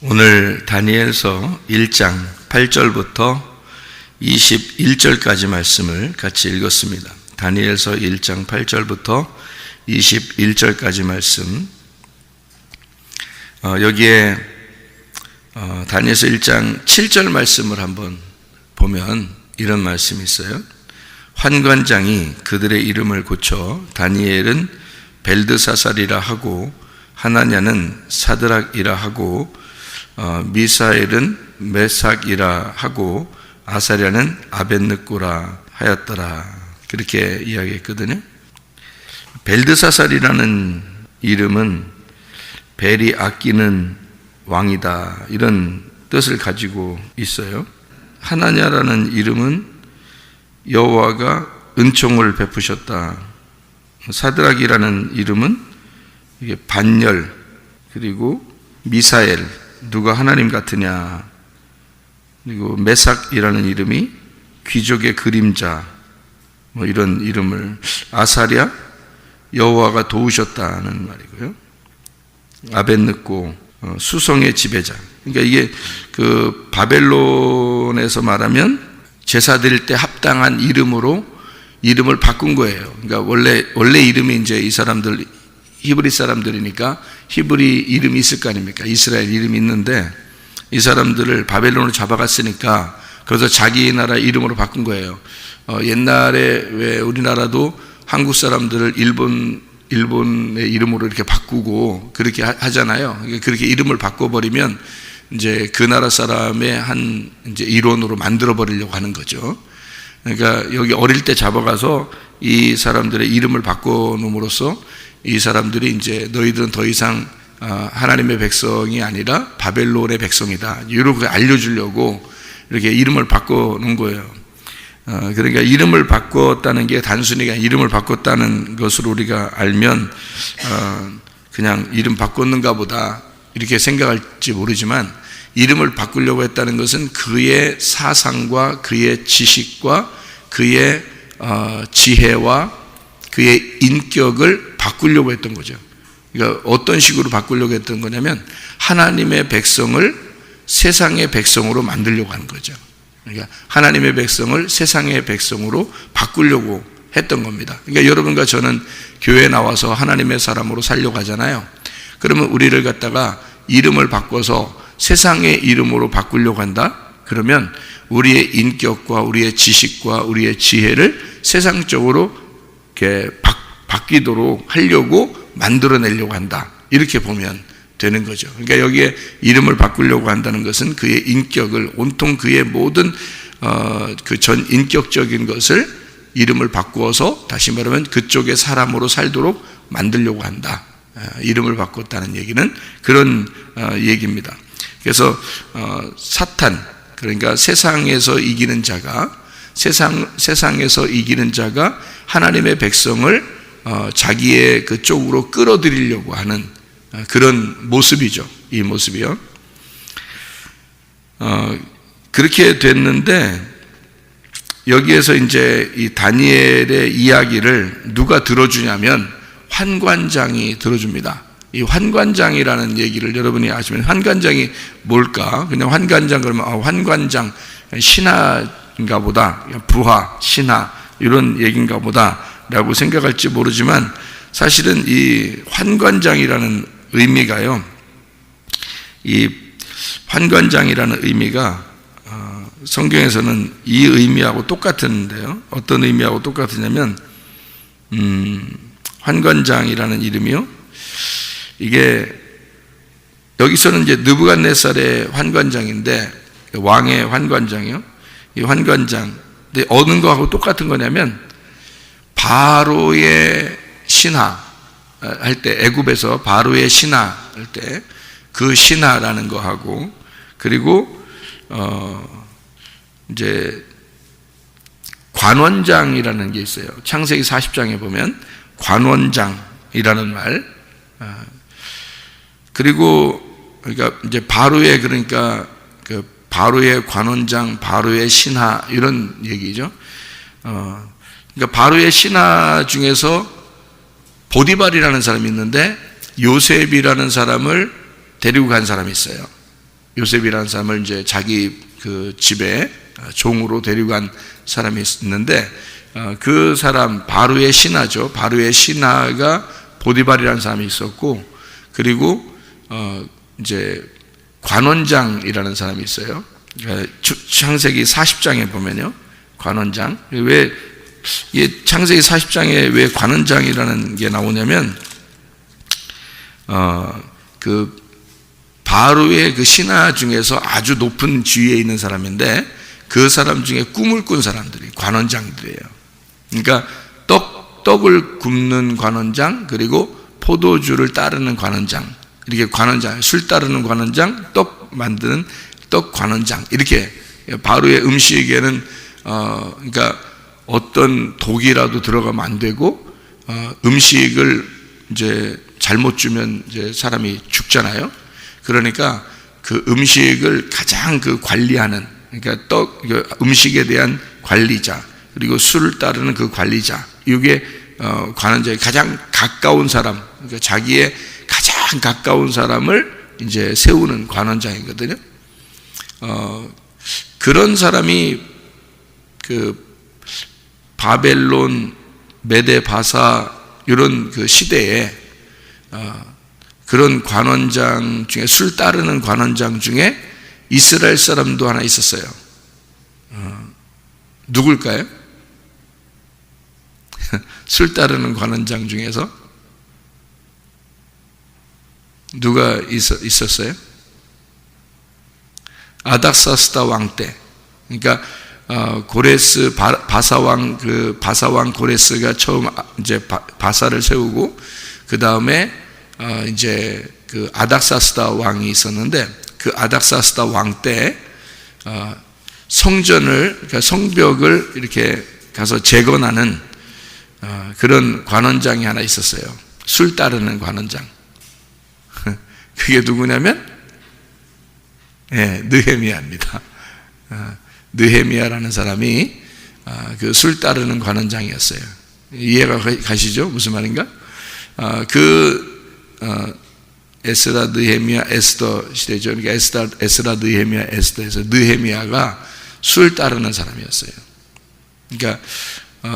오늘 다니엘서 1장 8절부터 21절까지 말씀을 같이 읽었습니다. 다니엘서 1장 8절부터 21절까지 말씀. 여기에 다니엘서 1장 7절 말씀을 한번 보면 이런 말씀이 있어요. 환관장이 그들의 이름을 고쳐 다니엘은 벨드사살이라 하고 하나냐는 사드락이라 하고 미사엘은 메삭이라 하고 아사랴는 아벳느고라 하였더라. 그렇게 이야기했거든요. 벨드사살이라는 이름은 벨이 아끼는 왕이다, 이런 뜻을 가지고 있어요. 하나냐라는 이름은 여호와가 은총을 베푸셨다. 사드락이라는 이름은 이게 반열, 그리고 미사엘, 누가 하나님 같으냐, 그리고 메삭이라는 이름이 귀족의 그림자, 이런 이름을, 아사랴, 여호와가 도우셨다는 말이고요. 아벳느고, 수성의 지배자. 그러니까 이게 그 바벨론에서 말하면 제사 드릴 때 합당한 이름으로 이름을 바꾼 거예요. 그러니까 원래 이름이 이제 이 사람들 히브리 사람들이니까 히브리 이름이 있을 거 아닙니까? 이스라엘 이름이 있는데 이 사람들을 바벨론으로 잡아갔으니까 그래서 자기 나라 이름으로 바꾼 거예요. 옛날에 왜 우리나라도 한국 사람들을 일본의 이름으로 이렇게 바꾸고 그렇게 하잖아요. 그렇게 이름을 바꿔버리면 이제 그 나라 사람의 한 이제 일원으로 만들어 버리려고 하는 거죠. 그러니까 여기 어릴 때 잡아가서 이 사람들의 이름을 바꿔놓음으로써 이 사람들이 이제 너희들은 더 이상 하나님의 백성이 아니라 바벨론의 백성이다, 이렇게 알려주려고 이렇게 이름을 바꿔놓은 거예요. 그러니까 이름을 바꿨다는 게 단순히 이름을 바꿨다는 것으로 우리가 알면 그냥 이름 바꿨는가 보다 이렇게 생각할지 모르지만, 이름을 바꾸려고 했다는 것은 그의 사상과 그의 지식과 그의 지혜와 그의 인격을 바꾸려고 했던 거죠. 그러니까 어떤 식으로 바꾸려고 했던 거냐면 하나님의 백성을 세상의 백성으로 만들려고 하는 거죠. 그러니까 하나님의 백성을 세상의 백성으로 바꾸려고 했던 겁니다. 그러니까 여러분과 저는 교회에 나와서 하나님의 사람으로 살려고 하잖아요. 그러면 우리를 갖다가 이름을 바꿔서 세상의 이름으로 바꾸려고 한다? 그러면 우리의 인격과 우리의 지식과 우리의 지혜를 세상적으로 이렇게 바뀌도록 하려고 만들어내려고 한다, 이렇게 보면 되는 거죠. 그러니까 여기에 이름을 바꾸려고 한다는 것은 그의 인격을, 온통 그의 모든 그 전 인격적인 것을 이름을 바꾸어서 다시 말하면 그쪽의 사람으로 살도록 만들려고 한다. 이름을 바꿨다는 얘기는 그런 얘기입니다. 그래서 사탄, 그러니까 세상에서 이기는 자가 세상에서 이기는 자가 하나님의 백성을 자기의 그쪽으로 끌어들이려고 하는 그런 모습이죠. 이 모습이요. 그렇게 됐는데 여기에서 이제 이 다니엘의 이야기를 누가 들어주냐면 환관장이 들어줍니다. 이 환관장이라는 얘기를 여러분이 아시면, 환관장이 뭘까? 그냥 환관장 그러면 환관장, 신하인가 보다, 부하, 신하, 이런 얘기인가 보다 라고 생각할지 모르지만, 사실은 이 환관장이라는 의미가요, 이 환관장이라는 의미가 성경에서는 이 의미하고 똑같은데요. 어떤 의미하고 똑같으냐면 환관장이라는 이름이요, 이게 여기서는 이제 느부갓네살의 환관장인데, 왕의 환관장이요, 이 환관장, 근데 어느 거하고 똑같은 거냐면 바로의 신하 할 때, 애굽에서 바로의 신하 할 때 그 신하라는 거하고, 그리고 이제 관원장이라는 게 있어요. 창세기 40장에 보면 관원장이라는 말, 그리고 그러니까 이제 바로의, 그러니까 그 바로의 관원장, 바로의 신하, 이런 얘기죠. 그러니까 바로의 신하 중에서 보디발이라는 사람이 있는데 요셉이라는 사람을 데리고 간 사람이 있어요. 요셉이라는 사람을 이제 자기 그 집에 종으로 데리고 간 사람이 있는데, 그 사람 바로의 신하죠. 바로의 신하가 보디발이라는 사람이 있었고, 그리고 이제 관원장이라는 사람이 있어요. 창세기 40장에 보면요, 관원장. 왜 이 창세기 40장에 왜 관원장이라는 게 나오냐면, 그 바로의 그 신하 중에서 아주 높은 지위에 있는 사람인데, 그 사람 중에 꿈을 꾼 사람들이 관원장들이에요. 그러니까 떡을 굽는 관원장, 그리고 포도주를 따르는 관원장, 이렇게 관원장, 술 따르는 관원장, 떡 만드는 떡 관원장, 이렇게 바로의 음식에는 그러니까 어떤 독이라도 들어가면 안 되고, 음식을 이제 잘못 주면 이제 사람이 죽잖아요. 그러니까 그 음식을 가장 그 관리하는, 그러니까 음식에 대한 관리자, 그리고 술을 따르는 그 관리자, 이게 관원장이 가장 가까운 사람, 그러니까 자기의 가장 가까운 사람을 이제 세우는 관원장이거든요. 그런 사람이 그 바벨론, 메데 바사 이런 그 시대에 그런 관원장 중에, 술 따르는 관원장 중에 이스라엘 사람도 하나 있었어요. 누굴까요? 술 따르는 관원장 중에서 누가 있었어요? 아닥사스다 왕 때. 그러니까 고레스 바사왕, 그 바사왕 고레스가 처음 이제 바사를 세우고, 그 다음에 이제 그 아닥사스다 왕이 있었는데, 그 아닥사스다 왕 때 성전을, 그러니까 성벽을 이렇게 가서 재건하는 그런 관원장이 하나 있었어요. 술 따르는 관원장. 그게 누구냐면 느헤미야입니다. 느헤미야라는 사람이 그 술 따르는 관원장이었어요. 이해가 가시죠? 무슨 말인가? 에스라, 느헤미야, 에스더 시대죠. 그러니까 에스라, 느헤미야, 에스더에서 느헤미야가 술 따르는 사람이었어요. 그러니까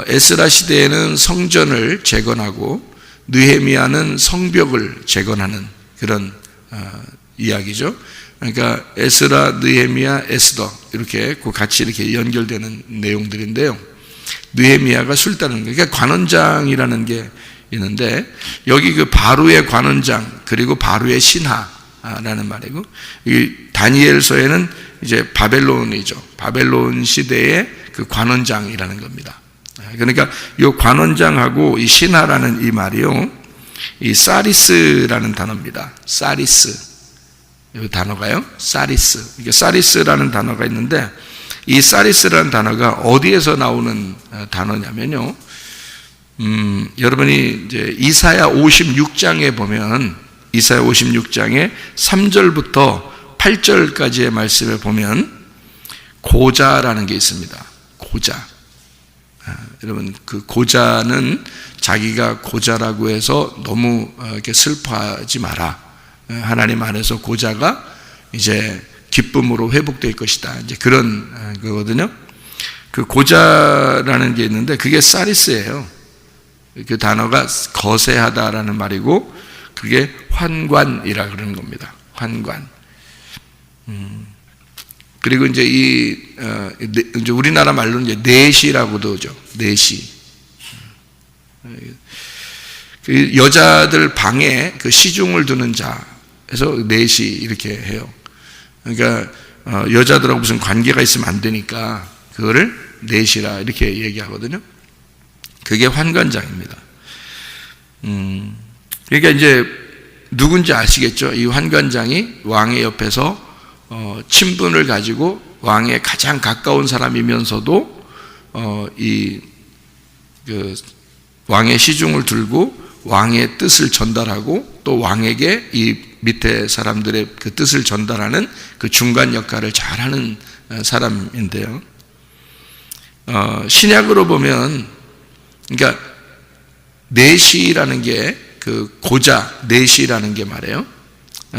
에스라 시대에는 성전을 재건하고, 느헤미야는 성벽을 재건하는 그런 이야기죠. 그러니까 에스라, 느헤미야, 에스더 이렇게 같이 이렇게 연결되는 내용들인데요. 느헤미야가 술 따르는 거예요. 그러니까 관원장이라는 게 있는데, 여기 그 바로의 관원장, 그리고 바로의 신하라는 말이고, 이 다니엘서에는 이제 바벨론이죠. 바벨론 시대의 그 관원장이라는 겁니다. 그러니까 이 관원장하고 이 신하라는 이 말이요, 이 사리스라는 단어입니다. 사리스. 이 단어가요, 사리스. 이게 사리스라는 단어가 있는데, 이 사리스라는 단어가 어디에서 나오는 단어냐면요, 여러분이 이제 이사야 56장에 보면, 이사야 56장에 3절부터 8절까지의 말씀을 보면 고자라는 게 있습니다. 고자. 여러분, 그 고자는 자기가 고자라고 해서 너무 이렇게 슬퍼하지 마라. 하나님 안에서 고자가 이제 기쁨으로 회복될 것이다. 이제 그런 거거든요. 그 고자라는 게 있는데, 그게 사리스예요. 그 단어가 거세하다라는 말이고, 그게 환관이라 그러는 겁니다. 환관. 그리고 이제 이제 우리나라 말로는 이제 내시라고도 하죠. 내시. 그 여자들 방에 그 시중을 두는 자, 해서 내시 이렇게 해요. 그러니까 여자들하고 무슨 관계가 있으면 안 되니까 그거를 내시라 이렇게 얘기하거든요. 그게 환관장입니다. 그러니까 이제 누군지 아시겠죠? 이 환관장이 왕의 옆에서 친분을 가지고 왕의 가장 가까운 사람이면서도 그 왕의 시중을 들고 왕의 뜻을 전달하고, 또 왕에게 이 밑에 사람들의 그 뜻을 전달하는 그 중간 역할을 잘하는 사람인데요. 신약으로 보면, 그러니까 내시라는 게 그 고자, 내시라는 게 말이에요.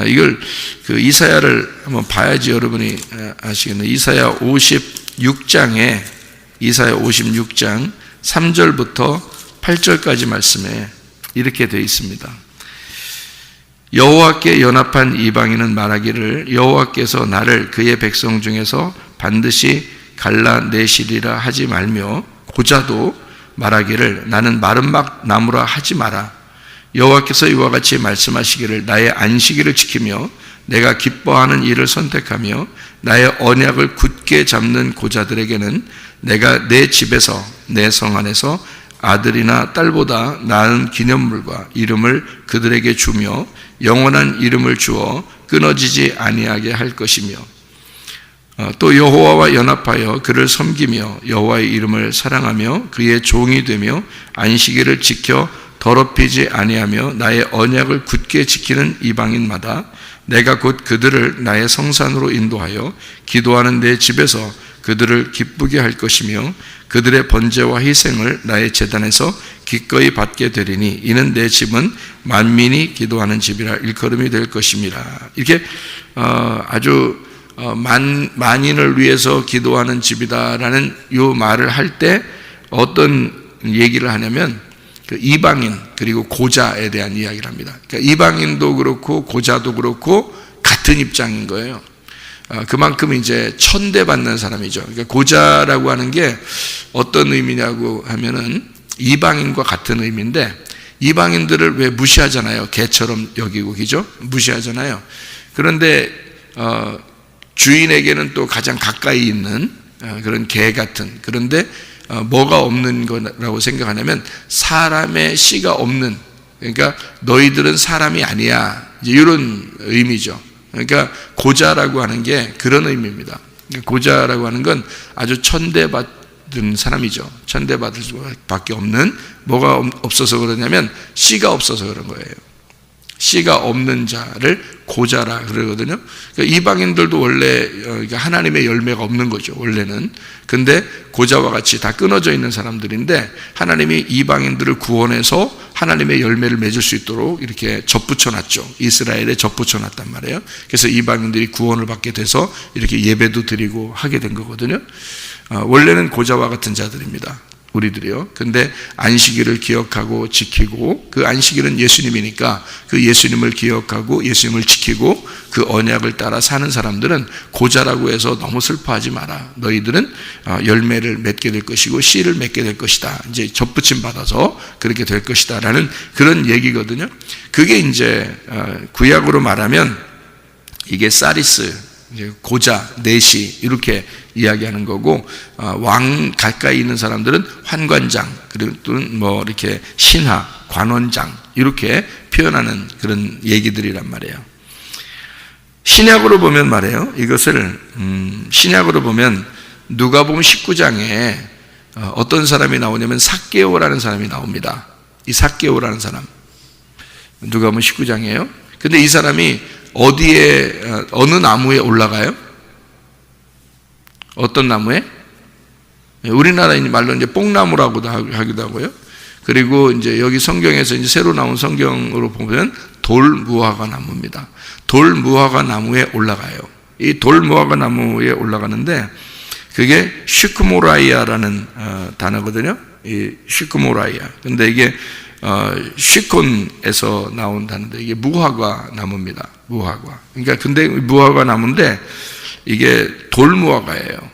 이걸 그 이사야를 한번 봐야지 여러분이 아시겠네요. 이사야 56장 3절부터 8절까지 말씀에 이렇게 되어 있습니다. 여호와께 연합한 이방인은 말하기를 여호와께서 나를 그의 백성 중에서 반드시 갈라내시리라 하지 말며 고자도 말하기를 나는 마른 나무라 하지 마라. 여호와께서 이와 같이 말씀하시기를 나의 안식일을 지키며 내가 기뻐하는 일을 선택하며 나의 언약을 굳게 잡는 고자들에게는 내가 내 집에서 내 성 안에서 아들이나 딸보다 나은 기념물과 이름을 그들에게 주며 영원한 이름을 주어 끊어지지 아니하게 할 것이며 또 여호와와 연합하여 그를 섬기며 여호와의 이름을 사랑하며 그의 종이 되며 안식일을 지켜 더럽히지 아니하며 나의 언약을 굳게 지키는 이방인마다 내가 곧 그들을 나의 성산으로 인도하여 기도하는 내 집에서 그들을 기쁘게 할 것이며 그들의 번제와 희생을 나의 제단에서 기꺼이 받게 되리니 이는 내 집은 만민이 기도하는 집이라 일컬음이 될 것임이라. 이렇게 아주 만인을 위해서 기도하는 집이다라는 이 말을 할 때 어떤 얘기를 하냐면 그 이방인 그리고 고자에 대한 이야기를 합니다. 그러니까 이방인도 그렇고 고자도 그렇고 같은 입장인 거예요. 그만큼 이제 천대받는 사람이죠. 그러니까 고자라고 하는 게 어떤 의미냐고 하면은 이방인과 같은 의미인데 이방인들을 왜 무시하잖아요. 개처럼 여기고 그죠? 무시하잖아요. 그런데 주인에게는 또 가장 가까이 있는 그런 개 같은, 그런데 뭐가 없는 거라고 생각하냐면 사람의 씨가 없는, 그러니까 너희들은 사람이 아니야, 이제 이런 의미죠. 그러니까 고자라고 하는 게 그런 의미입니다. 고자라고 하는 건 아주 천대받은 사람이죠. 천대받을 수밖에 없는, 뭐가 없어서 그러냐면 씨가 없어서 그런 거예요. 씨가 없는 자를 고자라 그러거든요. 그러니까 이방인들도 원래 하나님의 열매가 없는 거죠, 원래는. 근데 고자와 같이 다 끊어져 있는 사람들인데 하나님이 이방인들을 구원해서 하나님의 열매를 맺을 수 있도록 이렇게 접붙여 놨죠. 이스라엘에 접붙여 놨단 말이에요. 그래서 이방인들이 구원을 받게 돼서 이렇게 예배도 드리고 하게 된 거거든요. 원래는 고자와 같은 자들입니다, 우리들이요. 근데 안식일을 기억하고 지키고, 그 안식일은 예수님이니까 그 예수님을 기억하고 예수님을 지키고 그 언약을 따라 사는 사람들은 고자라고 해서 너무 슬퍼하지 마라. 너희들은 열매를 맺게 될 것이고 씨를 맺게 될 것이다. 이제 접붙임 받아서 그렇게 될 것이다 라는 그런 얘기거든요. 그게 이제 구약으로 말하면 이게 사리스, 고자, 내시 이렇게 이야기하는 거고, 왕 가까이 있는 사람들은 환관장, 그리고 또는 뭐 이렇게 신하, 관원장 이렇게 표현하는 그런 얘기들이란 말이에요. 신약으로 보면 말이에요. 이것을 신약으로 보면 누가복음 19장에 어떤 사람이 나오냐면 삭개오라는 사람이 나옵니다. 이 삭개오라는 사람, 누가복음 19장이에요. 근데 이 사람이 어디에, 어느 나무에 올라가요? 어떤 나무에? 우리나라 말로 이제 뽕나무라고도 하기도 하고요. 그리고 이제 여기 성경에서 이제 새로 나온 성경으로 보면 돌무화과 나무입니다. 돌무화과 나무에 올라가요. 이 돌무화과 나무에 올라가는데 그게 슈크모라이아라는 단어거든요. 이 슈크모라이아. 근데 이게 시콘에서 나온 단어인데 이게 무화과 나무입니다. 무화과. 그러니까 근데 무화과 나무인데 이게 돌무화과예요.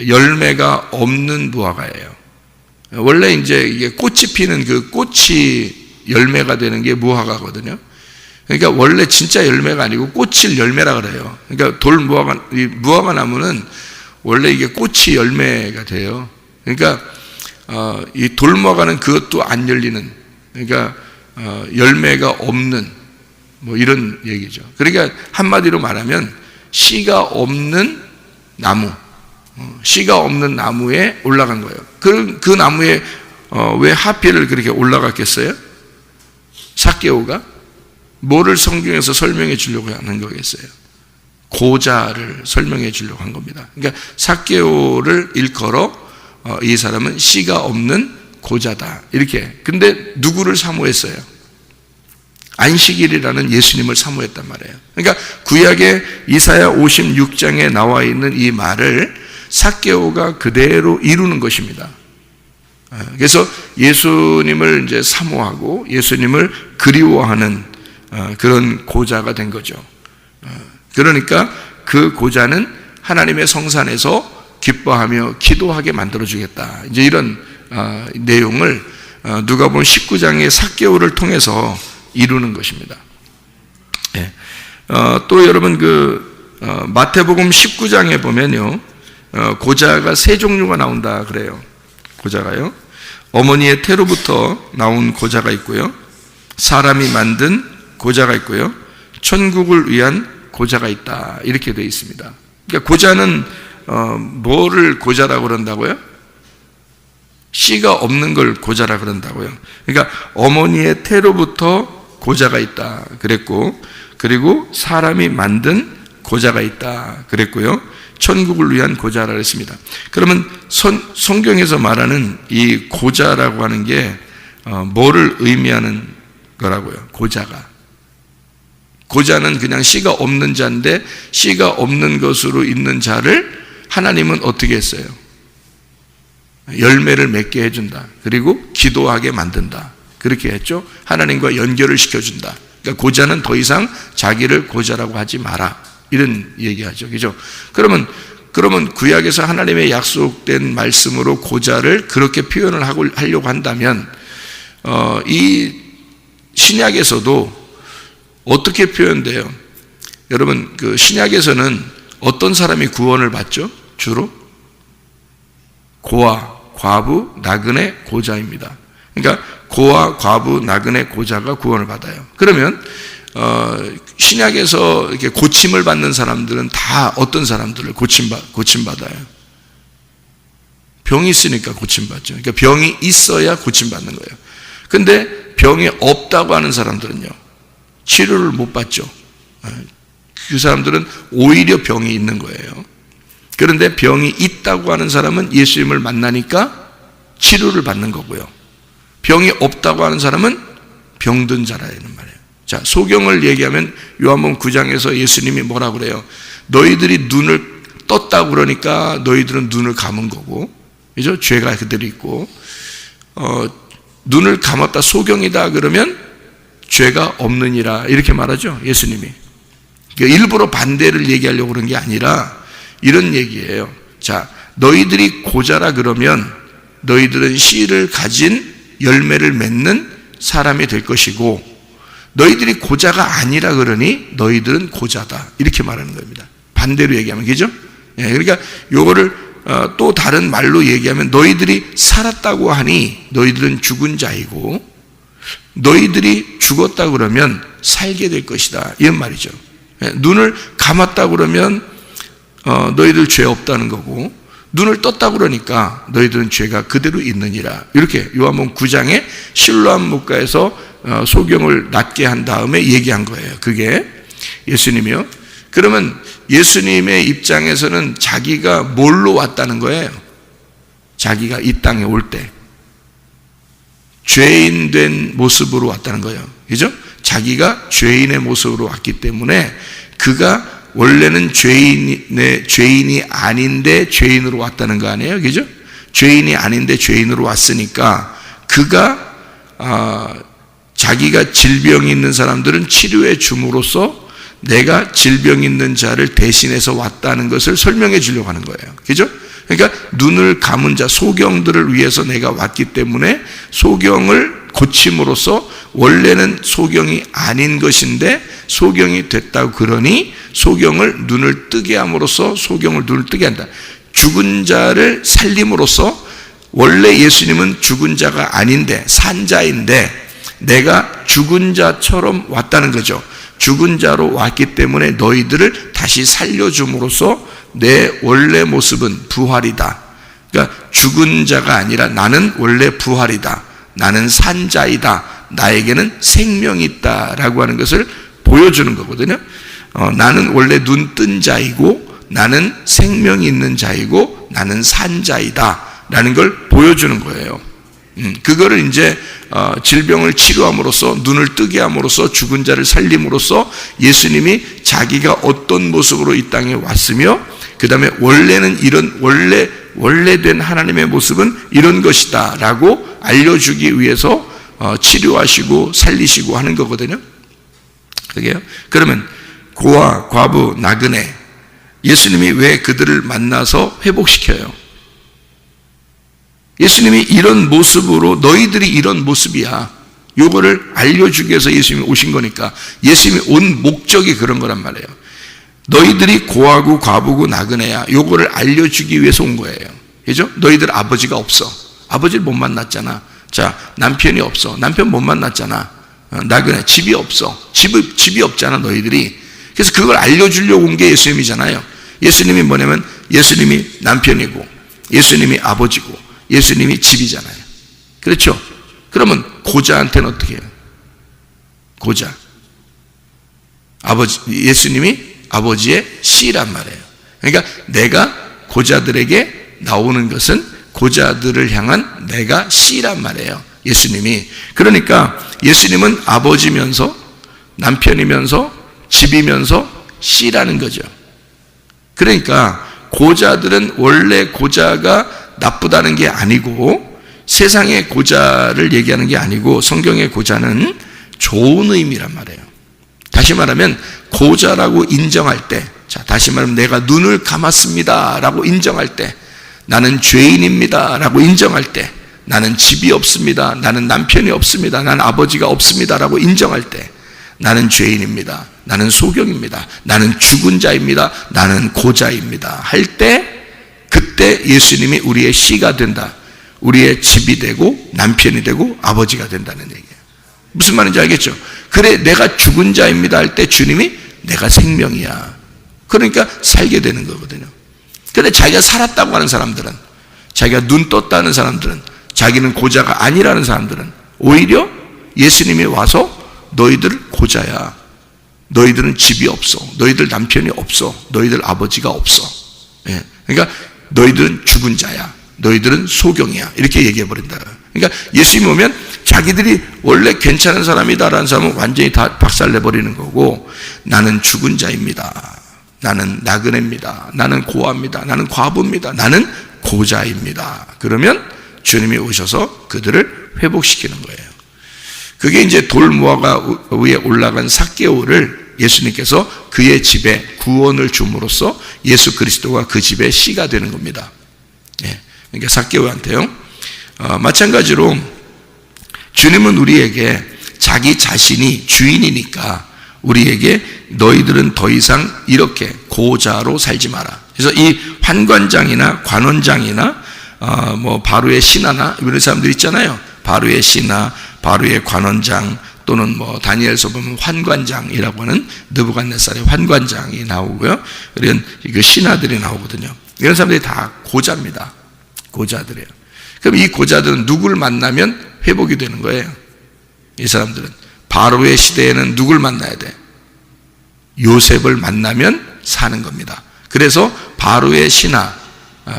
열매가 없는 무화과예요. 원래 이제 이게 꽃이 피는 그 꽃이 열매가 되는 게 무화과거든요. 그러니까 원래 진짜 열매가 아니고 꽃을 열매라 그래요. 그러니까 돌무화과, 이 무화과 나무는 원래 이게 꽃이 열매가 돼요. 그러니까 이 돌무화과는 그것도 안 열리는, 그러니까 열매가 없는 뭐 이런 얘기죠. 그러니까 한마디로 말하면 씨가 없는 나무, 씨가 없는 나무에 올라간 거예요. 그 나무에 왜 하필 그렇게 올라갔겠어요? 삭개오가 뭐를 성경에서 설명해 주려고 하는 거겠어요? 고자를 설명해 주려고 한 겁니다. 그러니까 삭개오를 일컬어 이 사람은 씨가 없는 고자다 이렇게. 근데 누구를 사모했어요? 안식일이라는 예수님을 사모했단 말이에요. 그러니까 구약의 이사야 56장에 나와 있는 이 말을 삭개오가 그대로 이루는 것입니다. 그래서 예수님을 이제 사모하고 예수님을 그리워하는 그런 고자가 된 거죠. 그러니까 그 고자는 하나님의 성산에서 기뻐하며 기도하게 만들어주겠다. 이제 이런 내용을 누가복음 19장의 삭개오를 통해서 이루는 것입니다. 또 여러분 마태복음 19장에 보면요, 고자가 세 종류가 나온다 그래요. 고자가요, 어머니의 태로부터 나온 고자가 있고요, 사람이 만든 고자가 있고요, 천국을 위한 고자가 있다, 이렇게 되어 있습니다. 그러니까 고자는 뭐를 고자라고 그런다고요? 씨가 없는 걸 고자라 그런다고요. 그러니까 어머니의 태로부터 고자가 있다 그랬고, 그리고 사람이 만든 고자가 있다 그랬고요, 천국을 위한 고자라 그랬습니다. 그러면 성경에서 말하는 이 고자라고 하는 게 뭐를 의미하는 거라고요? 고자는 그냥 씨가 없는 자인데, 씨가 없는 것으로 있는 자를 하나님은 어떻게 했어요? 열매를 맺게 해준다. 그리고 기도하게 만든다. 그렇게 했죠. 하나님과 연결을 시켜준다. 그러니까 고자는 더 이상 자기를 고자라고 하지 마라, 이런 얘기하죠. 그죠? 그러면 구약에서 하나님의 약속된 말씀으로 고자를 그렇게 표현을 하려고 한다면, 이 신약에서도 어떻게 표현돼요? 여러분, 그 신약에서는 어떤 사람이 구원을 받죠? 주로 고아, 과부, 나그네, 고자입니다. 그러니까 고아, 과부, 나그네, 고자가 구원을 받아요. 그러면 신약에서 이렇게 고침을 받는 사람들은 다 어떤 사람들을 고침받아요? 병이 있으니까 고침받죠. 그러니까 병이 있어야 고침받는 거예요. 근데 병이 없다고 하는 사람들은요, 치료를 못 받죠. 그 사람들은 오히려 병이 있는 거예요. 그런데 병이 있다고 하는 사람은 예수님을 만나니까 치료를 받는 거고요. 병이 없다고 하는 사람은 병든 자라는 말이에요. 자, 소경을 얘기하면 요한복음 9장에서 예수님이 뭐라 그래요? 너희들이 눈을 떴다고 그러니까 너희들은 눈을 감은 거고, 그죠? 죄가 그대로 있고, 눈을 감았다 소경이다 그러면 죄가 없느니라, 이렇게 말하죠, 예수님이. 그러니까 일부러 반대를 얘기하려고 그런 게 아니라 이런 얘기예요. 자, 너희들이 고자라 그러면 너희들은 씨를 가진 열매를 맺는 사람이 될 것이고, 너희들이 고자가 아니라 그러니 너희들은 고자다, 이렇게 말하는 겁니다. 반대로 얘기하면, 그죠? 그러니까 요거를 또 다른 말로 얘기하면, 너희들이 살았다고 하니 너희들은 죽은 자이고, 너희들이 죽었다 그러면 살게 될 것이다, 이런 말이죠. 눈을 감았다 그러면 너희들 죄 없다는 거고, 눈을 떴다 그러니까 너희들은 죄가 그대로 있느니라, 이렇게 요한복음 9장에 실로암 목가에서 소경을 낫게 한 다음에 얘기한 거예요. 그게 예수님이요. 그러면 예수님의 입장에서는 자기가 뭘로 왔다는 거예요? 자기가 이 땅에 올 때 죄인 된 모습으로 왔다는 거예요. 그죠? 자기가 죄인의 모습으로 왔기 때문에, 그가 원래는 죄인이 아닌데 죄인으로 왔다는 거 아니에요? 그죠? 죄인이 아닌데 죄인으로 왔으니까, 그가 자기가 질병이 있는 사람들은 치료해 줌으로써 내가 질병 있는 자를 대신해서 왔다는 것을 설명해 주려고 하는 거예요. 그죠? 그러니까 눈을 감은 자, 소경들을 위해서 내가 왔기 때문에 소경을 고침으로써 원래는 소경이 아닌 것인데 소경이 됐다고 그러니 소경을 눈을 뜨게 함으로써 소경을 눈을 뜨게 한다. 죽은 자를 살림으로써, 원래 예수님은 죽은 자가 아닌데 산 자인데 내가 죽은 자처럼 왔다는 거죠. 죽은 자로 왔기 때문에 너희들을 다시 살려줌으로써 내 원래 모습은 부활이다. 그러니까 죽은 자가 아니라 나는 원래 부활이다, 나는 산 자이다, 나에게는 생명이 있다라고 하는 것을 보여주는 거거든요. 나는 원래 눈 뜬 자이고, 나는 생명이 있는 자이고, 나는 산 자이다 라는 걸 보여주는 거예요. 그거를 이제 질병을 치료함으로써, 눈을 뜨게 함으로써, 죽은 자를 살림으로써 예수님이 자기가 어떤 모습으로 이 땅에 왔으며, 그 다음에 원래는 이런 원래된 하나님의 모습은 이런 것이다 라고 알려주기 위해서 치료하시고 살리시고 하는 거거든요. 그게요. 그러면 고아, 과부, 나그네, 예수님이 왜 그들을 만나서 회복시켜요? 예수님이 이런 모습으로, 너희들이 이런 모습이야, 요거를 알려주기 위해서 예수님이 오신 거니까, 예수님이 온 목적이 그런 거란 말이에요. 너희들이 고아고 과부고 나그네야, 요거를 알려주기 위해서 온 거예요. 그죠? 너희들 아버지가 없어. 아버지를 못 만났잖아. 자, 남편이 없어. 남편 못 만났잖아. 나그네, 집이 없어. 집이 없잖아, 너희들이. 그래서 그걸 알려주려고 온 게 예수님이잖아요. 예수님이 뭐냐면, 예수님이 남편이고, 예수님이 아버지고, 예수님이 집이잖아요. 그렇죠? 그러면 고자한테는 어떻게 해요? 고자. 예수님이 아버지의 씨란 말이에요. 그러니까 내가 고자들에게 나오는 것은 고자들을 향한 내가 씨란 말이에요. 예수님이. 그러니까 예수님은 아버지면서 남편이면서 집이면서 씨라는 거죠. 그러니까 고자들은 원래 고자가 나쁘다는 게 아니고, 세상의 고자를 얘기하는 게 아니고, 성경의 고자는 좋은 의미란 말이에요. 다시 말하면 고자라고 인정할 때, 자, 다시 말하면 내가 눈을 감았습니다 라고 인정할 때, 나는 죄인입니다 라고 인정할 때, 나는 집이 없습니다, 나는 남편이 없습니다, 나는 아버지가 없습니다 라고 인정할 때, 나는 죄인입니다, 나는 소경입니다, 나는 죽은 자입니다, 나는 고자입니다 할 때, 그때 예수님이 우리의 씨가 된다, 우리의 집이 되고 남편이 되고 아버지가 된다는 얘기예요. 무슨 말인지 알겠죠? 그래, 내가 죽은 자입니다 할 때 주님이 내가 생명이야, 그러니까 살게 되는 거거든요. 근데 자기가 살았다고 하는 사람들은, 자기가 눈 떴다는 사람들은, 자기는 고자가 아니라는 사람들은 오히려 예수님이 와서 너희들 고자야, 너희들은 집이 없어, 너희들 남편이 없어, 너희들 아버지가 없어, 그러니까 너희들은 죽은 자야, 너희들은 소경이야, 이렇게 얘기해버린다. 그러니까 예수님이 오면 자기들이 원래 괜찮은 사람이다라는 사람은 완전히 다 박살내버리는 거고, 나는 죽은 자입니다, 나는 나그네입니다, 나는 고아입니다, 나는 과부입니다, 나는 고자입니다, 그러면 주님이 오셔서 그들을 회복시키는 거예요. 그게 이제 돌무화과 위에 올라간 삭개오를 예수님께서 그의 집에 구원을 줌으로써 예수 그리스도가 그 집의 씨가 되는 겁니다. 그러니까 삭개오한테요. 마찬가지로 주님은 우리에게 자기 자신이 주인이니까 우리에게 너희들은 더 이상 이렇게 고자로 살지 마라. 그래서 이 환관장이나 관원장이나 뭐 바로의 신하나 이런 사람들 있잖아요. 바로의 신하, 바로의 관원장, 또는 뭐 다니엘서 보면 환관장이라고 하는 느부갓네살의 환관장이 나오고요. 이런 그 신하들이 나오거든요. 이런 사람들이 다 고자입니다. 고자들이에요. 그럼 이 고자들은 누구를 만나면 회복이 되는 거예요? 이 사람들은 바로의 시대에는 누구를 만나야 돼? 요셉을 만나면 사는 겁니다. 그래서 바로의 신하,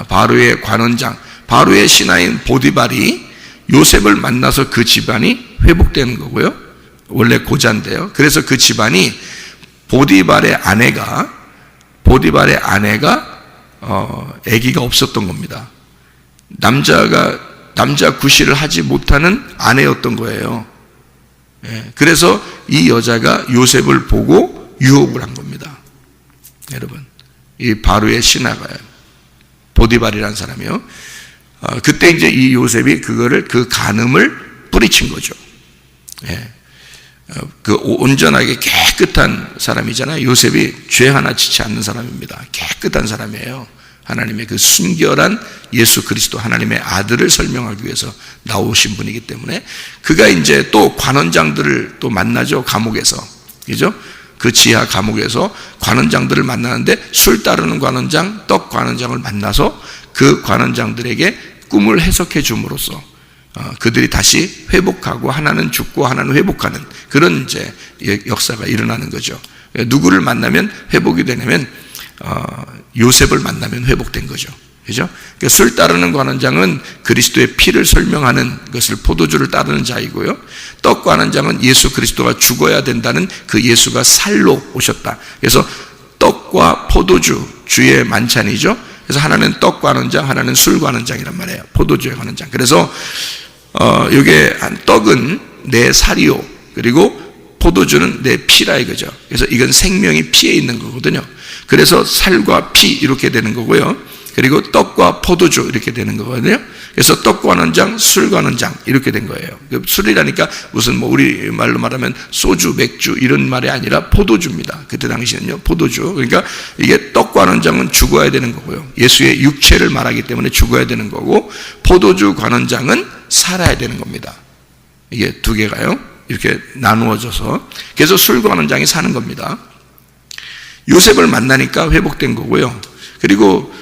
바로의 관원장, 바로의 신하인 보디발이 요셉을 만나서 그 집안이 회복되는 거고요. 원래 고자인데요. 그래서 그 집안이 보디발의 아내가 아기가 없었던 겁니다. 남자 구실을 하지 못하는 아내였던 거예요. 그래서 이 여자가 요셉을 보고 유혹을 한 겁니다. 여러분, 이 바로의 신하가요, 보디발이라는 사람이요. 그때 이제 이 요셉이 그 간음을 뿌리친 거죠. 그 온전하게 깨끗한 사람이잖아요. 요셉이 죄 하나 지지 않는 사람입니다. 깨끗한 사람이에요. 하나님의 그 순결한 예수 그리스도 하나님의 아들을 설명하기 위해서 나오신 분이기 때문에 그가 이제 또 관원장들을 또 만나죠. 감옥에서. 그죠? 그 지하 감옥에서 관원장들을 만나는데 술 따르는 관원장, 떡 관원장을 만나서 그 관원장들에게 꿈을 해석해 줌으로써 그들이 다시 회복하고 하나는 죽고 하나는 회복하는 그런 이제 역사가 일어나는 거죠. 누구를 만나면 회복이 되냐면 요셉을 만나면 회복된 거죠. 그죠? 그러니까 술 따르는 관원장은 그리스도의 피를 설명하는 것을 포도주를 따르는 자이고요. 떡 관원장은 예수 그리스도가 죽어야 된다는 그 예수가 살로 오셨다. 그래서 떡과 포도주, 주의 만찬이죠. 그래서 하나는 떡 관원장, 하나는 술 관원장이란 말이에요. 포도주의 관원장. 그래서 이게 떡은 내 살이요, 그리고 포도주는 내 피라 이거죠. 그래서 이건 생명이 피에 있는 거거든요. 그래서 살과 피 이렇게 되는 거고요. 그리고 떡과 포도주 이렇게 되는 거거든요. 그래서 떡 관원장, 술 관원장 이렇게 된 거예요. 술이라니까 무슨 뭐 우리 말로 말하면 소주, 맥주 이런 말이 아니라 포도주입니다. 그때 당시는요, 포도주. 그러니까 이게 떡 관원장은 죽어야 되는 거고요. 예수의 육체를 말하기 때문에 죽어야 되는 거고, 포도주 관원장은 살아야 되는 겁니다. 이게 두 개가요, 이렇게 나누어져서. 그래서 술 관원장이 사는 겁니다. 요셉을 만나니까 회복된 거고요. 그리고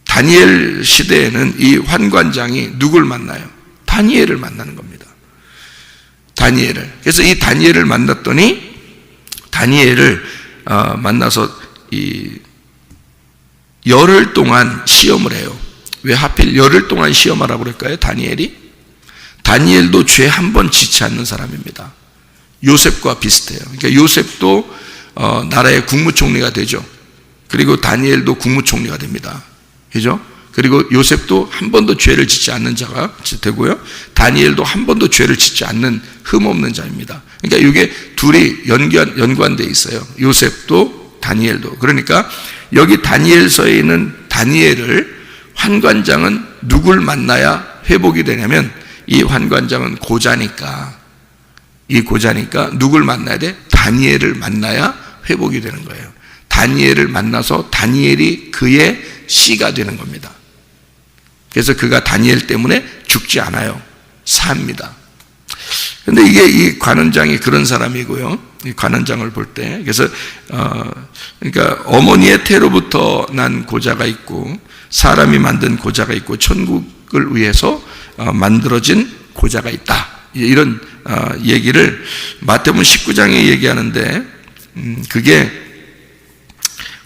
다니엘 시대에는 이 환관장이 누굴 만나요? 다니엘을 만나는 겁니다. 다니엘을. 그래서 이 다니엘을 만났더니, 다니엘을 만나서 이 열흘 동안 시험을 해요. 왜 하필 열흘 동안 시험하라고 그럴까요? 다니엘도 죄 한 번 짓지 않는 사람입니다. 요셉과 비슷해요. 그러니까 요셉도 나라의 국무총리가 되죠. 그리고 다니엘도 국무총리가 됩니다. 그죠? 그리고 요셉도 한 번도 죄를 짓지 않는 자가 되고요. 다니엘도 한 번도 죄를 짓지 않는 흠없는 자입니다. 그러니까 이게 둘이 연관되어 있어요. 요셉도 다니엘도. 그러니까 여기 다니엘서에 있는 다니엘을, 환관장은 누굴 만나야 회복이 되냐면, 이 환관장은 고자니까, 누굴 만나야 돼? 다니엘을 만나야 회복이 되는 거예요. 다니엘을 만나서 다니엘이 그의 씨가 되는 겁니다. 그래서 그가 다니엘 때문에 죽지 않아요. 삽니다. 그런데 이게 이 관원장이 그런 사람이고요. 이 관원장을 볼 때, 그래서 그러니까 어머니의 태로부터 난 고자가 있고, 사람이 만든 고자가 있고, 천국을 위해서 만들어진 고자가 있다. 이런 얘기를 마태복음 19장에 얘기하는데, 그게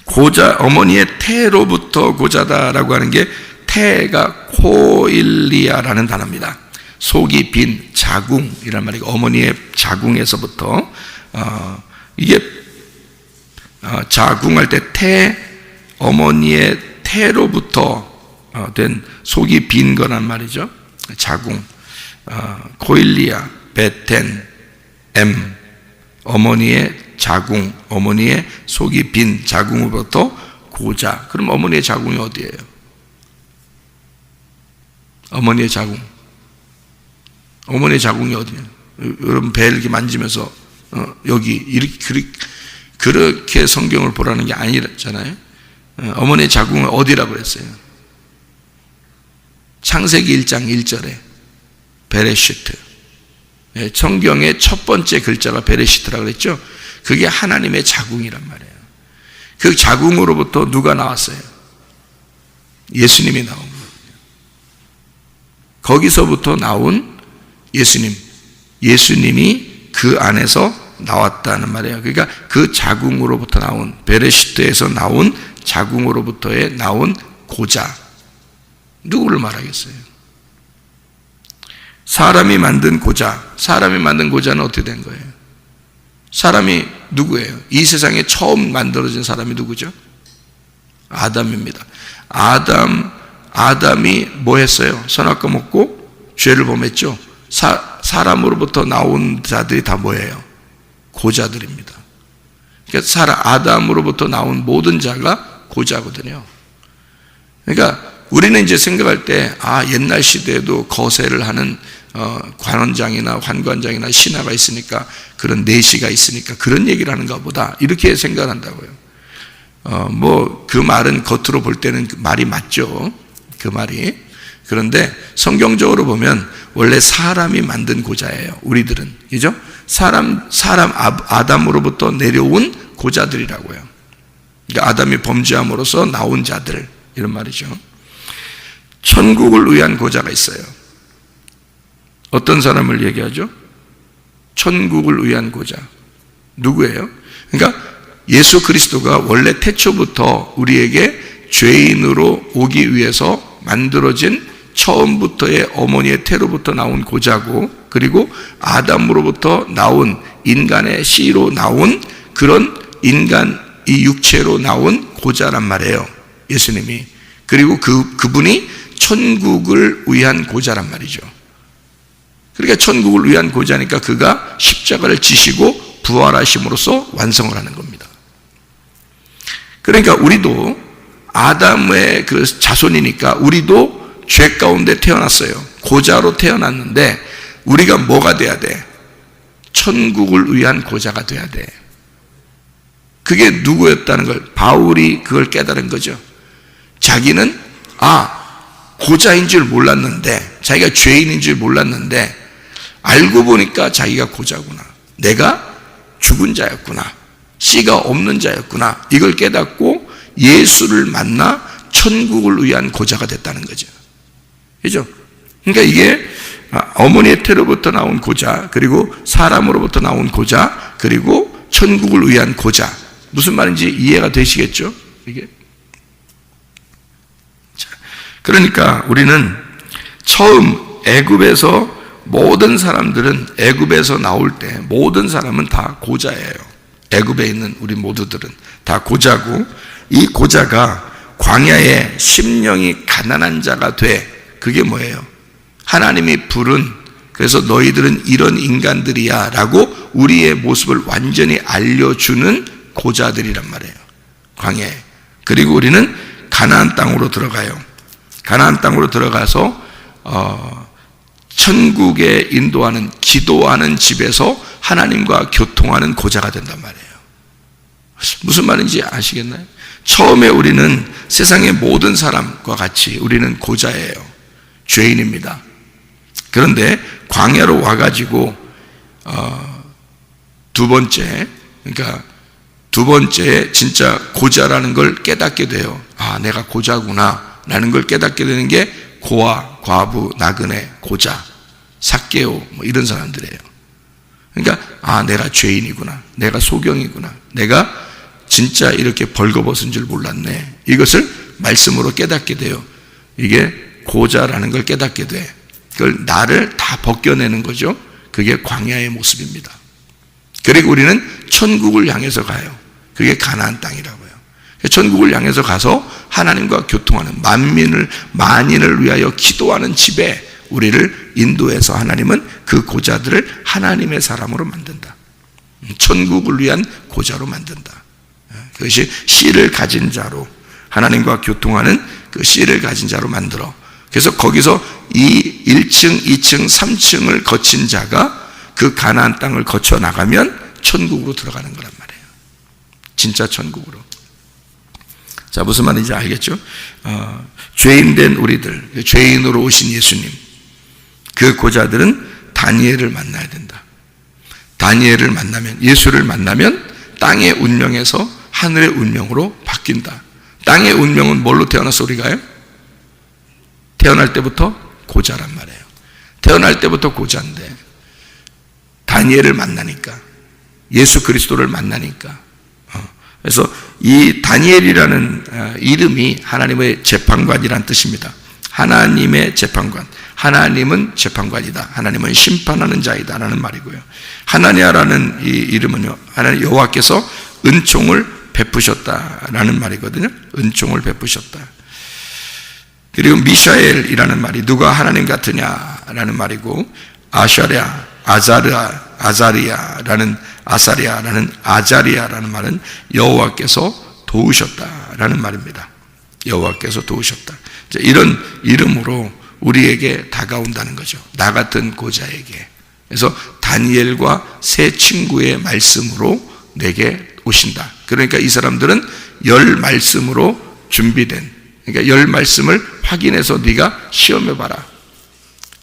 고자, 어머니의 태로부터 고자다라고 하는 게, 태가 코일리아라는 단어입니다. 속이 빈 자궁이란 말이고, 어머니의 자궁에서부터 이게 자궁할 때 태, 어머니의 태로부터 된 속이 빈 거란 말이죠. 자궁, 코일리아, 베텐, M, 어머니의 자궁, 어머니의 속이 빈 자궁으로부터 고자. 그럼 어머니의 자궁이 어디예요? 어머니의 자궁이 어디예요? 여러분 배 이렇게 만지면서 여기 이렇게 그렇게 성경을 보라는 게 아니잖아요. 어머니의 자궁은 어디라고 그랬어요? 창세기 1장 1절에 베레시트. 성경의 첫 번째 글자가 베레시트라고 그랬죠. 그게 하나님의 자궁이란 말이에요. 그 자궁으로부터 누가 나왔어요? 예수님이 나온 거예요. 거기서부터 나온 예수님이 그 안에서 나왔다는 말이에요. 그러니까 그 자궁으로부터 나온, 베레시트에서 나온 자궁으로부터의 나온 고자, 누구를 말하겠어요? 사람이 만든 고자는 어떻게 된 거예요? 사람이 누구예요? 이 세상에 처음 만들어진 사람이 누구죠? 아담입니다. 아담이 뭐 했어요? 선악과 먹고 죄를 범했죠. 사람으로부터 나온 자들이 다 뭐예요? 고자들입니다. 그러니까 아담으로부터 나온 모든 자가 고자거든요. 그러니까 우리는 이제 생각할 때, 옛날 시대에도 거세를 하는 관원장이나 환관장이나 신하가 있으니까, 그런 내시가 있으니까 그런 얘기를 하는가 보다, 이렇게 생각한다고요. 그 말은 겉으로 볼 때는 그 말이 맞죠. 그 말이. 그런데 성경적으로 보면 원래 사람이 만든 고자예요. 우리들은. 그죠? 아담으로부터 내려온 고자들이라고요. 그러니까 아담이 범죄함으로써 나온 자들, 이런 말이죠. 천국을 위한 고자가 있어요. 어떤 사람을 얘기하죠? 천국을 위한 고자. 누구예요? 그러니까 예수 그리스도가 원래 태초부터 우리에게 죄인으로 오기 위해서 만들어진 처음부터의 어머니의 태로부터 나온 고자고, 그리고 아담으로부터 나온 인간의 씨로 나온 그런 인간 이 육체로 나온 고자란 말이에요, 예수님이. 그리고 그분이 천국을 위한 고자란 말이죠. 그러니까 천국을 위한 고자니까 그가 십자가를 지시고 부활하심으로써 완성을 하는 겁니다. 그러니까 우리도 아담의 그 자손이니까 우리도 죄 가운데 태어났어요. 고자로 태어났는데 우리가 뭐가 돼야 돼? 천국을 위한 고자가 돼야 돼. 그게 누구였다는 걸 바울이 그걸 깨달은 거죠. 자기는 고자인 줄 몰랐는데, 자기가 죄인인 줄 몰랐는데 알고 보니까 자기가 고자구나, 내가 죽은 자였구나, 씨가 없는 자였구나, 이걸 깨닫고 예수를 만나 천국을 위한 고자가 됐다는 거죠. 그죠? 그러니까 이게 어머니의 태로부터 나온 고자, 그리고 사람으로부터 나온 고자, 그리고 천국을 위한 고자. 무슨 말인지 이해가 되시겠죠? 이게. 자, 그러니까 우리는 처음 애굽에서 모든 사람들은 애굽에서 나올 때 모든 사람은 다 고자예요. 애굽에 있는 우리 모두들은 다 고자고, 이 고자가 광야에 심령이 가난한 자가 돼. 그게 뭐예요? 하나님이 부른, 그래서 너희들은 이런 인간들이야 라고 우리의 모습을 완전히 알려주는 고자들이란 말이에요, 광야에. 그리고 우리는 가나안 땅으로 들어가요. 가나안 땅으로 들어가서 천국에 인도하는, 기도하는 집에서 하나님과 교통하는 고자가 된단 말이에요. 무슨 말인지 아시겠나요? 처음에 우리는 세상의 모든 사람과 같이 우리는 고자예요. 죄인입니다. 그런데 광야로 와가지고 두 번째 진짜 고자라는 걸 깨닫게 돼요. 내가 고자구나 라는 걸 깨닫게 되는 게 고아, 과부, 나그네, 고자, 삭개오 뭐 이런 사람들이에요. 그러니까 내가 죄인이구나, 내가 소경이구나, 내가 진짜 이렇게 벌거벗은 줄 몰랐네, 이것을 말씀으로 깨닫게 돼요. 이게 고자라는 걸 깨닫게 돼. 그걸 나를 다 벗겨내는 거죠. 그게 광야의 모습입니다. 그리고 우리는 천국을 향해서 가요. 그게 가나안 땅이라고요. 천국을 향해서 가서 하나님과 교통하는, 만인을 위하여 기도하는 집에 우리를 인도해서 하나님은 그 고자들을 하나님의 사람으로 만든다. 천국을 위한 고자로 만든다. 그것이 씨를 가진 자로, 하나님과 교통하는 그 씨를 가진 자로 만들어. 그래서 거기서 이 1층, 2층, 3층을 거친 자가 그 가나안 땅을 거쳐 나가면 천국으로 들어가는 거란 말이에요. 진짜 천국으로. 자, 무슨 말인지 알겠죠? 죄인된 우리들, 죄인으로 오신 예수님, 그 고자들은 다니엘을 만나야 된다. 다니엘을 만나면, 예수를 만나면 땅의 운명에서 하늘의 운명으로 바뀐다. 땅의 운명은 뭘로 태어나서 우리가요? 태어날 때부터 고자란 말이에요. 태어날 때부터 고자인데 다니엘을 만나니까, 예수 그리스도를 만나니까. 그래서 이 다니엘이라는 이름이 하나님의 재판관이란 뜻입니다. 하나님의 재판관. 하나님은 재판관이다, 하나님은 심판하는 자이다 라는 말이고요. 하나냐라는 이 이름은요, 하나님 여호와께서 은총을 베푸셨다라는 말이거든요. 은총을 베푸셨다. 그리고 미샤엘이라는 말이 누가 하나님 같으냐라는 말이고, 아자리아라는 말은 여호와께서 도우셨다라는 말입니다. 여호와께서 도우셨다. 이런 이름으로 우리에게 다가온다는 거죠. 나 같은 고자에게. 그래서 다니엘과 세 친구의 말씀으로 내게 오신다. 그러니까 이 사람들은 10 말씀으로 준비된, 그러니까 10 말씀을 확인해서 네가 시험해봐라.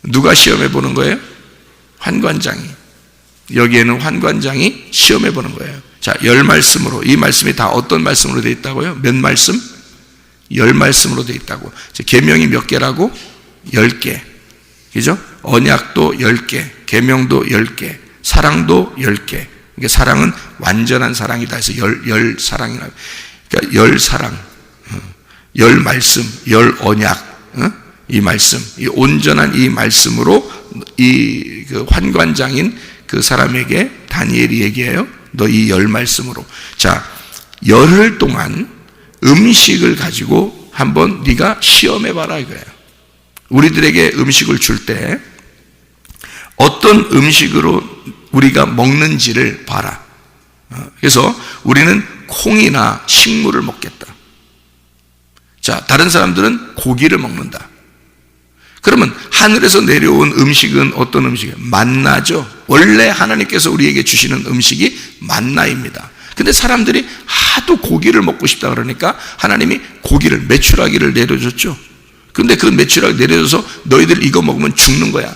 누가 시험해보는 거예요? 환관장이. 여기에는 환관장이 시험해보는 거예요. 자, 10 말씀으로. 이 말씀이 다 어떤 말씀으로 되어 있다고요? 몇 말씀? 10 말씀으로 되어 있다고. 계명이 몇 개라고? 10개. 그죠? 언약도 10개, 계명도 10개, 사랑도 10개. 그러니까 사랑은 완전한 사랑이다 해서 열 사랑이라. 그러니까 10 사랑. 열 말씀, 열 언약, 이 말씀, 이 온전한 이 말씀으로 이 그 환관장인 그 사람에게 다니엘이 얘기해요. 너 이 열 말씀으로. 자, 열흘 동안 음식을 가지고 한번 네가 시험해봐라 이거예요. 우리들에게 음식을 줄 때 어떤 음식으로 우리가 먹는지를 봐라. 그래서 우리는 콩이나 식물을 먹겠다. 자, 다른 사람들은 고기를 먹는다. 그러면 하늘에서 내려온 음식은 어떤 음식이에요? 만나죠. 원래 하나님께서 우리에게 주시는 음식이 만나입니다. 근데 사람들이 하도 고기를 먹고 싶다 그러니까 하나님이 고기를, 메추라기를 내려줬죠. 근데 그 메추라기 내려줘서 너희들 이거 먹으면 죽는 거야.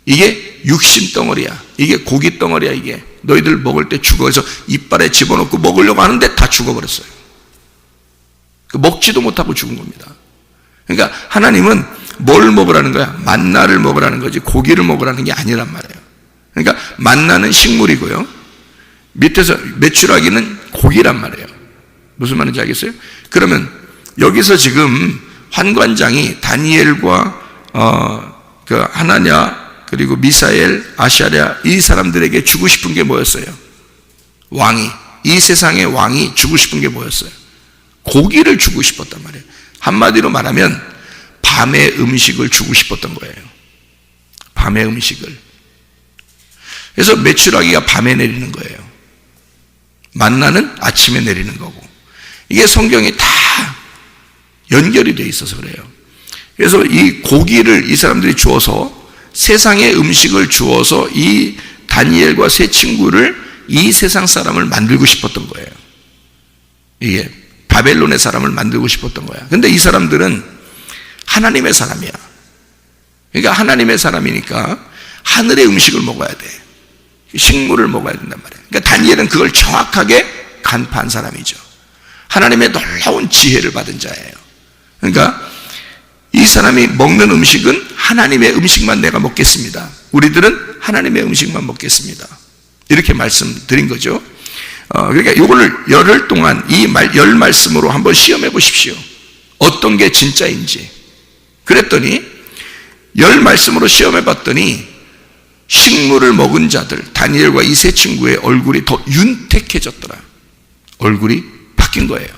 이게 육신 덩어리야. 이게 고기 덩어리야. 이게 너희들 먹을 때 죽어. 그래서 이빨에 집어넣고 먹으려고 하는데 다 죽어버렸어요. 먹지도 못하고 죽은 겁니다. 그러니까 하나님은 뭘 먹으라는 거야? 만나를 먹으라는 거지 고기를 먹으라는 게 아니란 말이에요. 그러니까 만나는 식물이고요, 밑에서 메추라기는 고기란 말이에요. 무슨 말인지 알겠어요? 그러면 여기서 지금 환관장이 다니엘과 그 하나냐 그리고 미사엘, 아샤랴 이 사람들에게 주고 싶은 게 뭐였어요? 왕이, 이 세상의 왕이 주고 싶은 게 뭐였어요? 고기를 주고 싶었단 말이에요. 한마디로 말하면 밤의 음식을 주고 싶었던 거예요. 밤의 음식을. 그래서 메추라기가 밤에 내리는 거예요. 만나는 아침에 내리는 거고. 이게 성경이 다 연결이 돼 있어서 그래요. 그래서 이 고기를 이 사람들이 주어서, 세상의 음식을 주어서 이 다니엘과 세 친구를, 이 세상 사람을 만들고 싶었던 거예요. 이게 바벨론의 사람을 만들고 싶었던 거야. 근데 이 사람들은 하나님의 사람이야. 그러니까 하나님의 사람이니까 하늘의 음식을 먹어야 돼. 식물을 먹어야 된단 말이에요. 그러니까 다니엘은 그걸 정확하게 간파한 사람이죠. 하나님의 놀라운 지혜를 받은 자예요. 그러니까 이 사람이 먹는 음식은 하나님의 음식만 내가 먹겠습니다. 우리들은 하나님의 음식만 먹겠습니다. 이렇게 말씀드린 거죠. 그러니까 이거를 열흘 동안 이 열 말씀으로 한번 시험해 보십시오. 어떤 게 진짜인지. 그랬더니 열 말씀으로 시험해 봤더니 식물을 먹은 자들, 다니엘과 이 세 친구의 얼굴이 더 윤택해졌더라. 얼굴이 바뀐 거예요.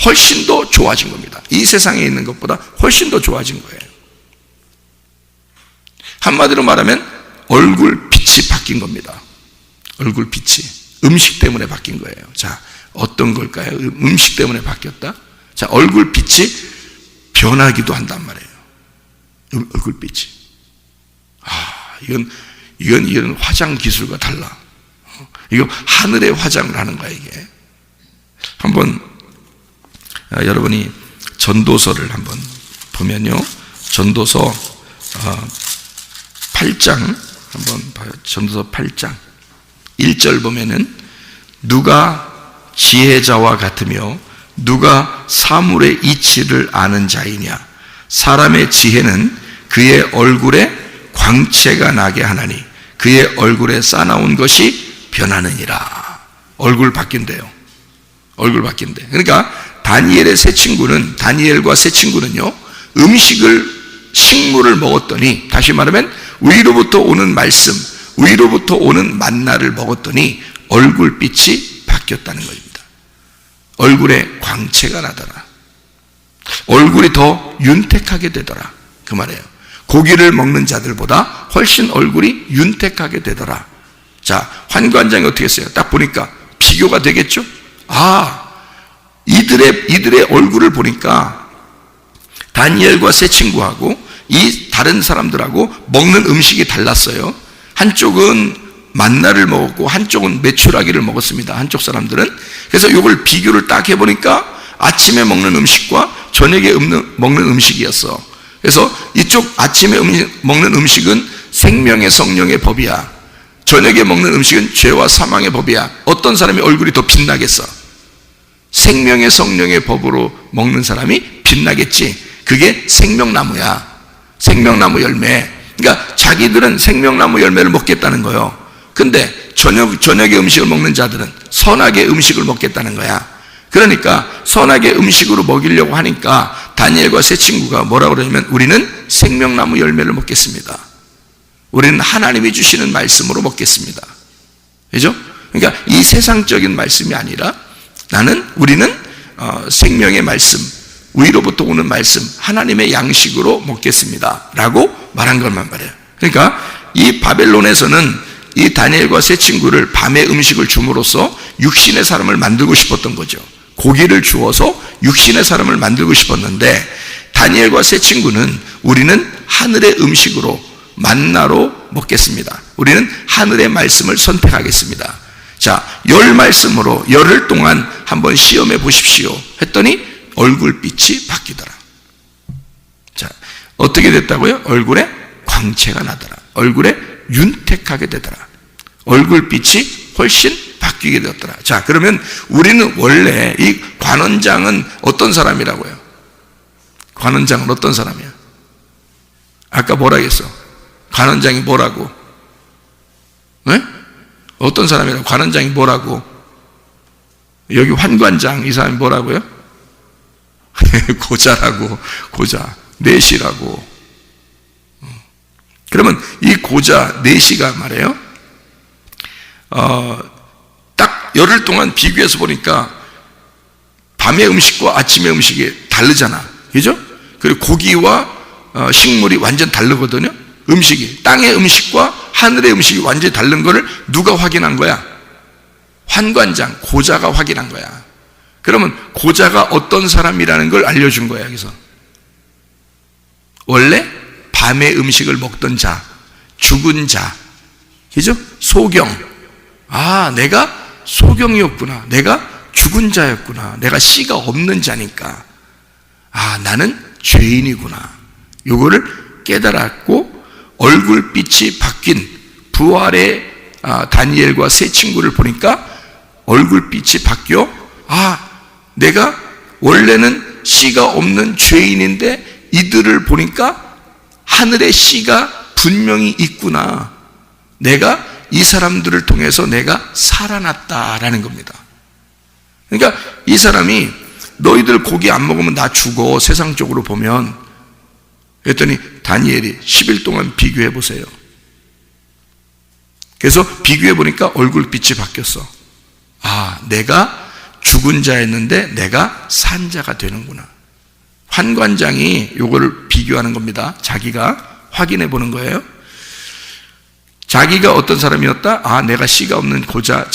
훨씬 더 좋아진 겁니다. 이 세상에 있는 것보다 훨씬 더 좋아진 거예요. 한마디로 말하면 얼굴 빛이 바뀐 겁니다. 얼굴 빛이 음식 때문에 바뀐 거예요. 자, 어떤 걸까요? 음식 때문에 바뀌었다. 자, 얼굴 빛이 변하기도 한단 말이에요. 얼굴 빛이. 이건 화장 기술과 달라. 이거 하늘의 화장을 하는 거야, 이게. 한번 여러분이 전도서를 한번 보면요, 전도서 8장 한번 봐요. 전도서 8장 1절 보면은 누가 지혜자와 같으며 누가 사물의 이치를 아는 자이냐. 사람의 지혜는 그의 얼굴에 광채가 나게 하나니 그의 얼굴에 싸나운 것이 변하느니라. 얼굴 바뀐대요. 얼굴 바뀐대. 그러니까 다니엘의 세 친구는, 다니엘과 세 친구는요, 식물을 먹었더니, 다시 말하면 위로부터 오는 말씀, 위로부터 오는 만나를 먹었더니 얼굴빛이 바뀌었다는 것입니다. 얼굴에 광채가 나더라. 얼굴이 더 윤택하게 되더라. 그 말이에요. 고기를 먹는 자들보다 훨씬 얼굴이 윤택하게 되더라. 자, 환관장이 어떻게 했어요? 딱 보니까 비교가 되겠죠? 이들의 얼굴을 보니까 다니엘과 세 친구하고 이 다른 사람들하고 먹는 음식이 달랐어요. 한쪽은 만나를 먹었고 한쪽은 메추라기를 먹었습니다. 한쪽 사람들은. 그래서 이걸 비교를 딱 해보니까 아침에 먹는 음식과 저녁에 먹는 음식이었어. 그래서 이쪽 아침에 먹는 음식은 생명의 성령의 법이야. 저녁에 먹는 음식은 죄와 사망의 법이야. 어떤 사람이 얼굴이 더 빛나겠어? 생명의 성령의 법으로 먹는 사람이 빛나겠지. 그게 생명나무야. 생명나무 열매. 그러니까 자기들은 생명나무 열매를 먹겠다는 거예요. 근데 저녁에 음식을 먹는 자들은 선악의 음식을 먹겠다는 거야. 그러니까 선하게 음식으로 먹이려고 하니까 다니엘과 세 친구가 뭐라고 그러냐면 우리는 생명나무 열매를 먹겠습니다. 우리는 하나님이 주시는 말씀으로 먹겠습니다. 그죠? 그러니까 이 세상적인 말씀이 아니라 우리는 생명의 말씀, 위로부터 오는 말씀, 하나님의 양식으로 먹겠습니다 라고 말한 것만 말이에요. 그러니까 이 바벨론에서는 이 다니엘과 세 친구를 밤에 음식을 줌으로써 육신의 사람을 만들고 싶었던 거죠. 고기를 주어서 육신의 사람을 만들고 싶었는데 다니엘과 세 친구는 우리는 하늘의 음식으로 만나로 먹겠습니다. 우리는 하늘의 말씀을 선택하겠습니다. 자, 열 말씀으로 열흘 동안 한번 시험해 보십시오 했더니 얼굴빛이 바뀌더라. 자, 어떻게 됐다고요? 얼굴에 광채가 나더라. 얼굴에 윤택하게 되더라. 얼굴빛이 훨씬 바뀌게 되었더라. 자, 그러면 우리는 원래 이 관원장은 어떤 사람이라고요? 관원장은 어떤 사람이야? 아까 뭐라 했어? 관원장이 뭐라고? 네? 어떤 사람이라고? 관원장이 뭐라고? 여기 환관장 이 사람이 뭐라고요? 고자라고. 고자 내시라고. 그러면 이 고자 내시가 말이에요, 딱 열흘 동안 비교해서 보니까 밤의 음식과 아침의 음식이 다르잖아. 그죠? 그리고 고기와 식물이 완전 다르거든요. 음식이 땅의 음식과 하늘의 음식이 완전히 다른 거를 누가 확인한 거야? 환관장 고자가 확인한 거야. 그러면 고자가 어떤 사람이라는 걸 알려준 거야. 여기서 원래 밤의 음식을 먹던 자, 죽은 자, 그죠? 소경. 아, 내가 소경이었구나. 내가 죽은 자였구나. 내가 씨가 없는 자니까. 아, 나는 죄인이구나. 요거를 깨달았고 얼굴빛이 바뀐 부활의 다니엘과 세 친구를 보니까 얼굴빛이 바뀌어, 아, 내가 원래는 씨가 없는 죄인인데 이들을 보니까 하늘의 씨가 분명히 있구나. 내가 이 사람들을 통해서 내가 살아났다라는 겁니다. 그러니까 이 사람이 너희들 고기 안 먹으면 나 죽어, 세상적으로 보면. 그랬더니 다니엘이 10일 동안 비교해 보세요. 그래서 비교해 보니까 얼굴빛이 바뀌었어. 아, 내가 죽은 자였는데 내가 산 자가 되는구나. 환관장이 요거를 비교하는 겁니다. 자기가 확인해 보는 거예요. 자기가 어떤 사람이었다? 아, 내가 씨가 없는 고자,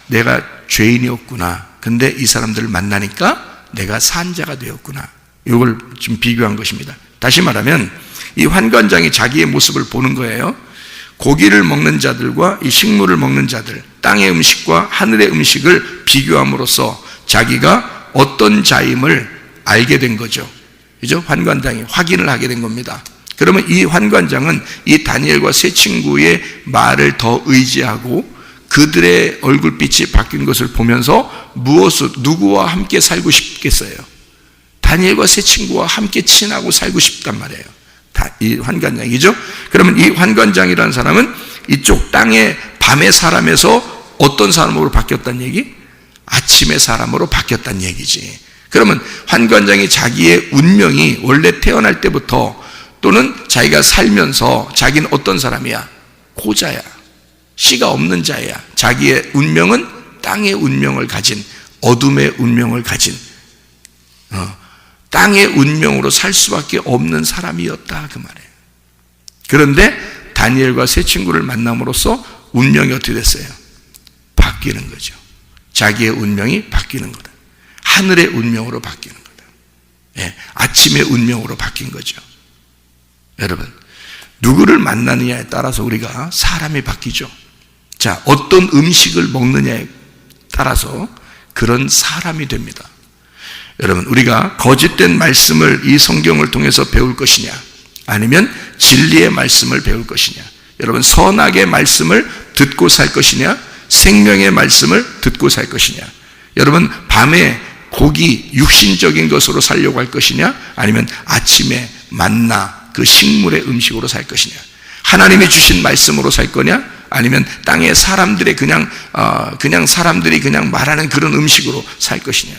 내가 죄인이었구나. 근데 이 사람들을 만나니까 내가 산 자가 되었구나. 요걸 지금 비교한 것입니다. 다시 말하면 이 환관장이 자기의 모습을 보는 거예요. 고기를 먹는 자들과 이 식물을 먹는 자들, 땅의 음식과 하늘의 음식을 비교함으로써 자기가 어떤 자임을 알게 된 거죠. 그죠? 환관장이 확인을 하게 된 겁니다. 그러면 이 환관장은 이 다니엘과 세 친구의 말을 더 의지하고 그들의 얼굴빛이 바뀐 것을 보면서 누구와 함께 살고 싶겠어요? 다니엘과 세 친구와 함께 친하고 살고 싶단 말이에요. 이 환관장이죠. 그러면 이 환관장이라는 사람은 이쪽 땅의 밤의 사람에서 어떤 사람으로 바뀌었다는 얘기? 아침의 사람으로 바뀌었다는 얘기지. 그러면 환관장이 자기의 운명이 원래 태어날 때부터 또는 자기가 살면서 자기는 어떤 사람이야? 고자야. 씨가 없는 자야. 자기의 운명은 땅의 운명을 가진, 어둠의 운명을 가진, 땅의 운명으로 살 수밖에 없는 사람이었다, 그 말이에요. 그런데 다니엘과 세 친구를 만남으로써 운명이 어떻게 됐어요? 바뀌는 거죠. 자기의 운명이 바뀌는 거다. 하늘의 운명으로 바뀌는 거다. 예, 아침의 운명으로 바뀐 거죠. 여러분, 누구를 만나느냐에 따라서 우리가 사람이 바뀌죠. 자, 어떤 음식을 먹느냐에 따라서 그런 사람이 됩니다. 여러분, 우리가 거짓된 말씀을 이 성경을 통해서 배울 것이냐, 아니면 진리의 말씀을 배울 것이냐, 여러분, 선악의 말씀을 듣고 살 것이냐, 생명의 말씀을 듣고 살 것이냐, 여러분, 밤에 고기, 육신적인 것으로 살려고 할 것이냐, 아니면 아침에 만나, 그 식물의 음식으로 살 것이냐, 하나님이 주신 말씀으로 살 거냐, 아니면 땅의 사람들의 그냥 사람들이 그냥 말하는 그런 음식으로 살 것이냐.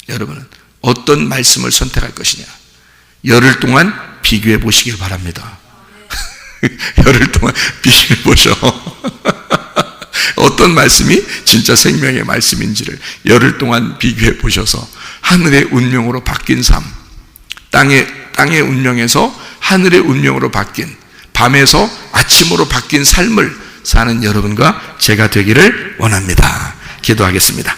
여러분은 어떤 말씀을 선택할 것이냐, 열흘 동안 비교해 보시길 바랍니다. 열흘 동안 비교해 보셔. 어떤 말씀이 진짜 생명의 말씀인지를 열흘 동안 비교해 보셔서 하늘의 운명으로 바뀐 삶, 땅의 운명에서 하늘의 운명으로 바뀐, 밤에서 아침으로 바뀐 삶을 사는 여러분과 제가 되기를 원합니다. 기도하겠습니다.